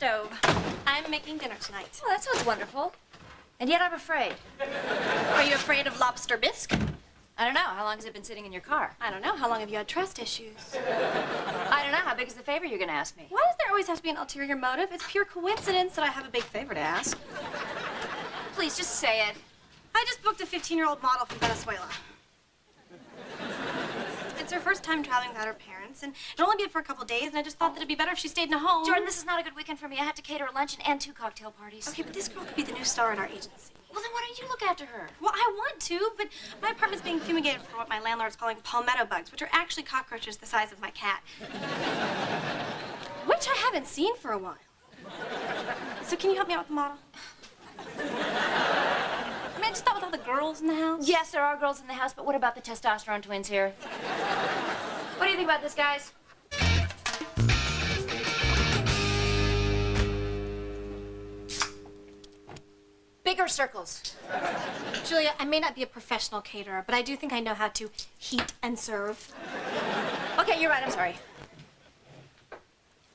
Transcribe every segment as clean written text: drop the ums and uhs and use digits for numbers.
stove. I'm making dinner tonight. Oh, that sounds wonderful. And yet I'm afraid. Are you afraid of lobster bisque? I don't know. How long has it been sitting in your car? I don't know. How long have you had trust issues? I don't know. How big is the favor you're going to ask me? Why does there always have to be an ulterior motive? It's pure coincidence that I have a big favor to ask. Please, just say it. I just booked a 15-year-old model from Venezuela. It's her first time traveling without her parents, and it'll only be for a couple days, and I just thought that it'd be better if she stayed in a home. Jordan, this is not a good weekend for me. I have to cater a luncheon and 2 cocktail parties. Okay, but this girl could be the new star in our agency. Well, then why don't you look after her? Well, I want to, but my apartment's being fumigated for what my landlord's calling palmetto bugs, which are actually cockroaches the size of my cat. Which I haven't seen for a while. So can you help me out with the model? I mean, I just thought with all the girls in the house. Yes, there are girls in the house, but what about the testosterone twins here? What do you think about this, guys? Bigger circles. Julia, I may not be a professional caterer, but I do think I know how to heat and serve. Okay, you're right. I'm sorry.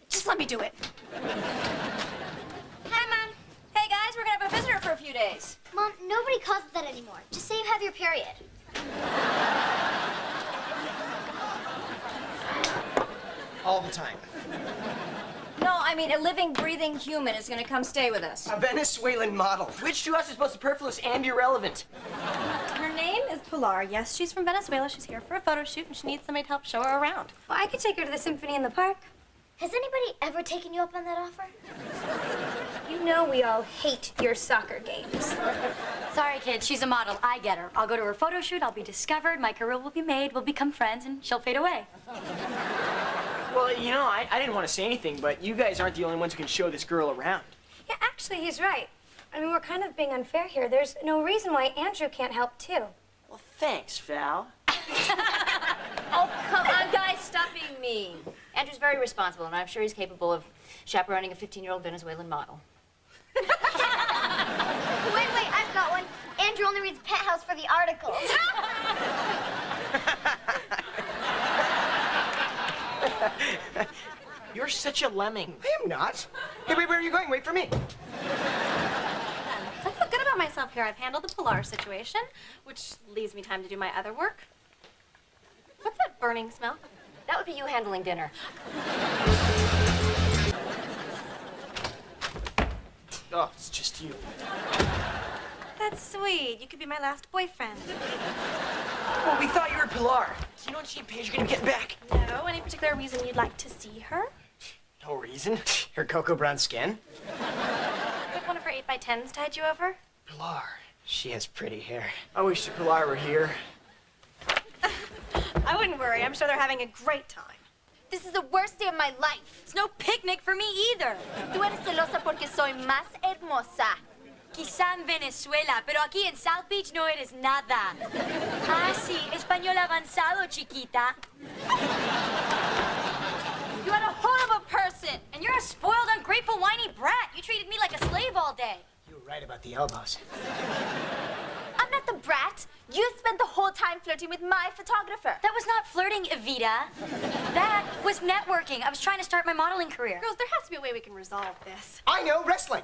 Just let me do it. Hi, Mom. Hey, guys, we're gonna have a visitor for a few days. Mom, nobody calls it that anymore. Just say you have your period. All the time. No, I mean, a living, breathing human is gonna come stay with us. A Venezuelan model, which to us is both superfluous and irrelevant. Her name is Pilar. Yes, she's from Venezuela. She's here for a photo shoot, and she needs somebody to help show her around. Well, I could take her to the symphony in the park. Has anybody ever taken you up on that offer? You know we all hate your soccer games. Sorry, kid. She's a model. I get her. I'll go to her photo shoot. I'll be discovered. My career will be made. We'll become friends, and she'll fade away. Well, you know, I didn't want to say anything, but you guys aren't the only ones who can show this girl around. Yeah, actually, he's right. I mean, we're kind of being unfair here. There's no reason why Andrew can't help, too. Well, thanks, Val. Oh, come on, guys, stop being mean. Andrew's very responsible, and I'm sure he's capable of chaperoning a 15-year-old Venezuelan model. Wait, I've got one. Andrew only reads Penthouse for the articles. You're such a lemming. I am not. Hey, wait, where are you going? Wait for me. I feel good about myself here. I've handled the Pilar situation, which leaves me time to do my other work. What's that burning smell? That would be you handling dinner. Oh, it's just you. That's sweet. You could be my last boyfriend. Well, we thought you were Pilar. Do you know when she and Paige are gonna be getting back? No? Any particular reason you'd like to see her? No reason. Her cocoa brown skin. Like one of her 8x10s tied you over? Pilar. She has pretty hair. I wish the Pilar were here. I wouldn't worry. I'm sure they're having a great time. This is the worst day of my life. It's no picnic for me either. Tú eres celosa porque soy más hermosa. Quizá en Venezuela, pero aquí en South Beach no eres nada. Ah, sí, español avanzado, chiquita. You are a horrible person. And you're a spoiled, ungrateful, whiny brat. You treated me like a slave all day. You were right about the elbows. I'm not the brat. You spent the whole time flirting with my photographer. That was not flirting, Evita. That was networking. I was trying to start my modeling career. Girls, there has to be a way we can resolve this. I know, wrestling.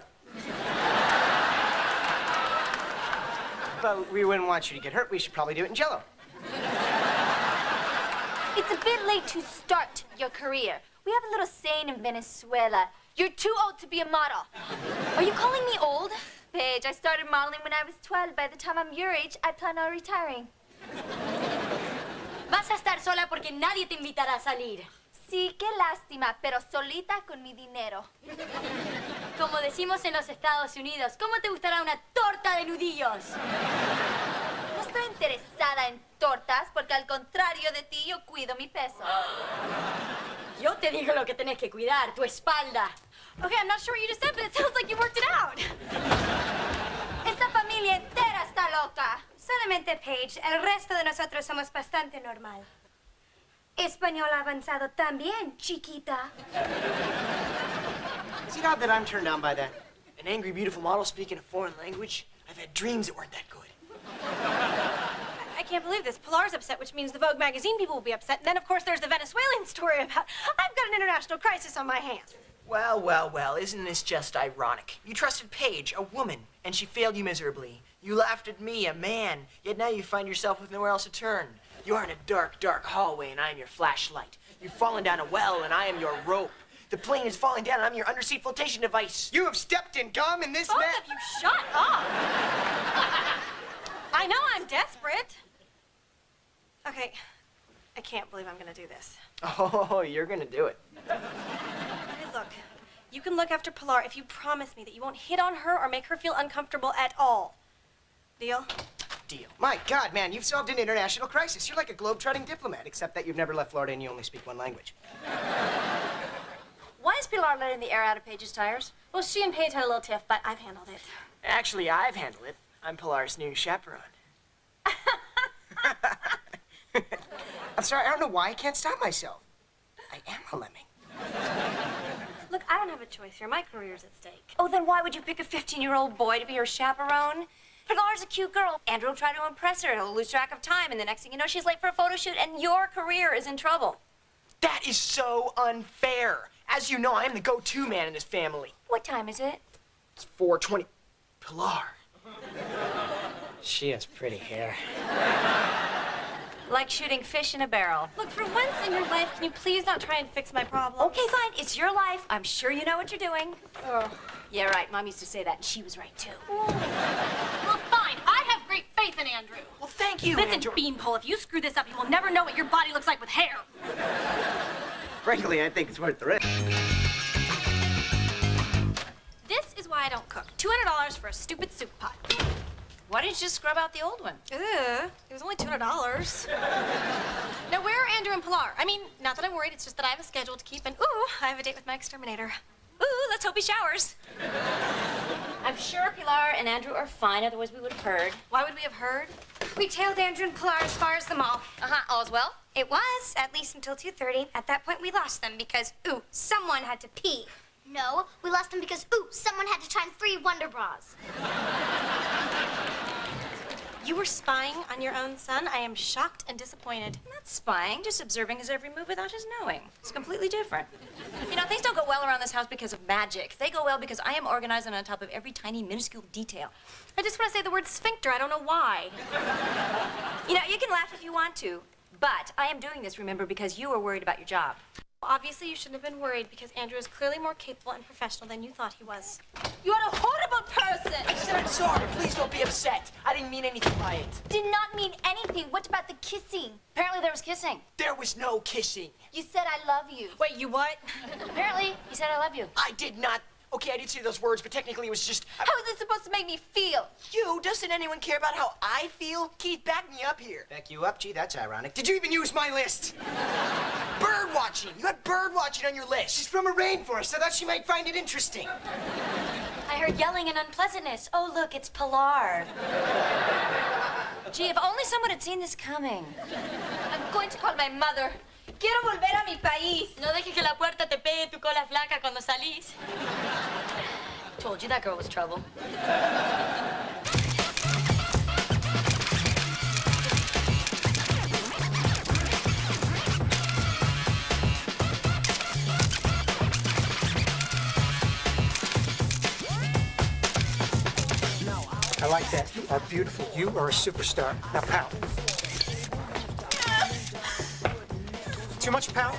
But we wouldn't want you to get hurt. We should probably do it in Jell-O. It's a bit late to start your career. We have a little saying in Venezuela. You're too old to be a model. Are you calling me old? Paige, I started modeling when I was 12. By the time I'm your age, I plan on retiring. Vas a estar sola porque nadie te invitará a salir. Sí, qué lástima, pero solita con mi dinero. Como decimos en los Estados Unidos, ¿cómo te gustará una torta de nudillos? No estoy interesada en tortas porque al contrario de ti yo cuido mi peso. Yo te digo lo que tenés que cuidar, tu espalda. Okay, I'm not sure what you just said, but it sounds like you worked it out. Esta familia entera está loca. Solamente Paige. El resto de nosotros somos bastante normal. Español avanzado también, chiquita. Is it odd that I'm turned on by that? An angry, beautiful model speaking a foreign language? I've had dreams that weren't that good. I can't believe this. Pilar's upset, which means the Vogue magazine people will be upset. And then, of course, there's the Venezuelan story about I've got an international crisis on my hands. Well, well, well, isn't this just ironic? You trusted Paige, a woman, and she failed you miserably. You laughed at me, a man, yet now you find yourself with nowhere else to turn. You are in a dark, dark hallway, and I am your flashlight. You've fallen down a well, and I am your rope. The plane is falling down, and I'm your undersea flotation device. You have stepped in gum in this Both man. of you, shut up! I know I'm desperate. Okay, I can't believe I'm gonna do this. Oh, you're gonna do it. Okay, look, you can look after Pilar if you promise me that you won't hit on her or make her feel uncomfortable at all. Deal? Deal. My God, man, you've solved an international crisis. You're like a globe-trotting diplomat, except that you've never left Florida and you only speak one language. Why is Pilar letting the air out of Paige's tires? Well, she and Paige had a little tiff, but I've handled it. Actually, I've handled it. I'm Pilar's new chaperone. I'm sorry, I don't know why I can't stop myself. I am a lemming. Look, I don't have a choice here. My career's at stake. Oh, then why would you pick a 15-year-old boy to be her chaperone? Pilar's a cute girl. Andrew will try to impress her. He'll lose track of time, and the next thing you know, she's late for a photo shoot, and your career is in trouble. That is so unfair. As you know, I am the go-to man in this family. What time is it? It's 4:20. Pilar. She has pretty hair. Like shooting fish in a barrel. Look, for once in your life, can you please not try and fix my problems? Okay, fine. It's your life. I'm sure you know what you're doing. Oh. Yeah, right. Mom used to say that, and she was right, too. Well, fine. I have great faith in Andrew. Well, thank you, Listen, Andrew. Beanpole, if you screw this up, you will never know what your body looks like with hair. Frankly, I think it's worth the risk. This is why I don't cook. $200 for a stupid soup pot. Why didn't you just scrub out the old one? Ugh, it was only $200. Now, where are Andrew and Pilar? I mean, not that I'm worried, it's just that I have a schedule to keep, and ooh, I have a date with my exterminator. Ooh, let's hope he showers. I'm sure Pilar and Andrew are fine, otherwise we would have heard. Why would we have heard? We tailed Andrew and Pilar as far as the mall. All's well? It was, at least until 2:30. At that point, we lost them because, ooh, someone had to pee. No, we lost them because, ooh, someone had to shine 3 Wonder Bras. You were spying on your own son? I am shocked and disappointed. Not spying, just observing his every move without his knowing. It's completely different. You know, things don't go well around this house because of magic. They go well because I am organized and on top of every tiny, minuscule detail. I just want to say the word sphincter. I don't know why. You know, you can laugh if you want to, but I am doing this, remember, because you are worried about your job. Obviously, you shouldn't have been worried because Andrew is clearly more capable and professional than you thought he was. You are a horrible person. I said I'm sorry. Please don't be upset. I didn't mean anything by it. Did not mean anything. What about the kissing? Apparently there was kissing. There was no kissing. You said I love you. Wait, you what? Apparently, he said I love you. I did not. Okay, I did say those words, but technically it was just... How is it supposed to make me feel? You? Doesn't anyone care about how I feel? Keith, back me up here. Back you up? Gee, that's ironic. Did you even use my list? Bird watching. You had bird watching on your list. She's from a rainforest. I thought she might find it interesting. I heard yelling and unpleasantness. Oh, look, it's Pilar. Gee, if only someone had seen this coming. I'm going to call my mother. Quiero volver a mi país. No dejes que la puerta te pegue tu cola flaca cuando salís. Told you that girl was trouble. I like that. You are beautiful. You are a superstar. Now, pout. Too much pout?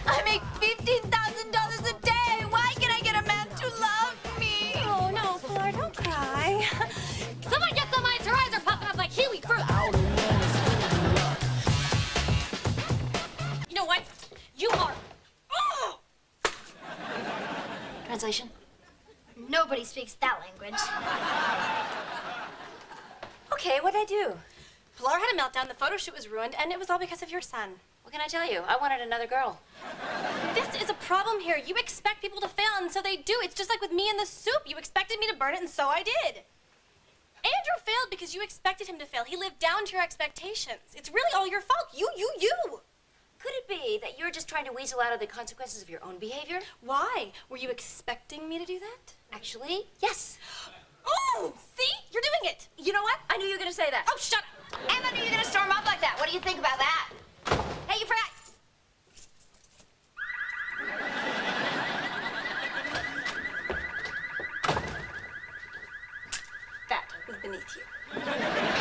I make $15,000 a day. Why can't I get a man to love me? Oh, no, Pilar, don't cry. Someone get some ice. Her eyes are popping up like kiwi fruit. You know what? You are... Oh! Translation? Nobody speaks that language. Okay, what'd I do? Pilar had a meltdown, the photo shoot was ruined, and it was all because of your son. What can I tell you? I wanted another girl. This is a problem here. You expect people to fail, and so they do. It's just like with me and the soup. You expected me to burn it, and so I did. Andrew failed because you expected him to fail. He lived down to your expectations. It's really all your fault. You. Could it be that you're just trying to weasel out of the consequences of your own behavior? Why? Were you expecting me to do that? Actually, yes. Oh, see? You're doing it. You know what? I knew you were going to say that. Oh, shut up. And I knew you were going to storm up like that. What do you think about that? Hey, you forgot. beneath you.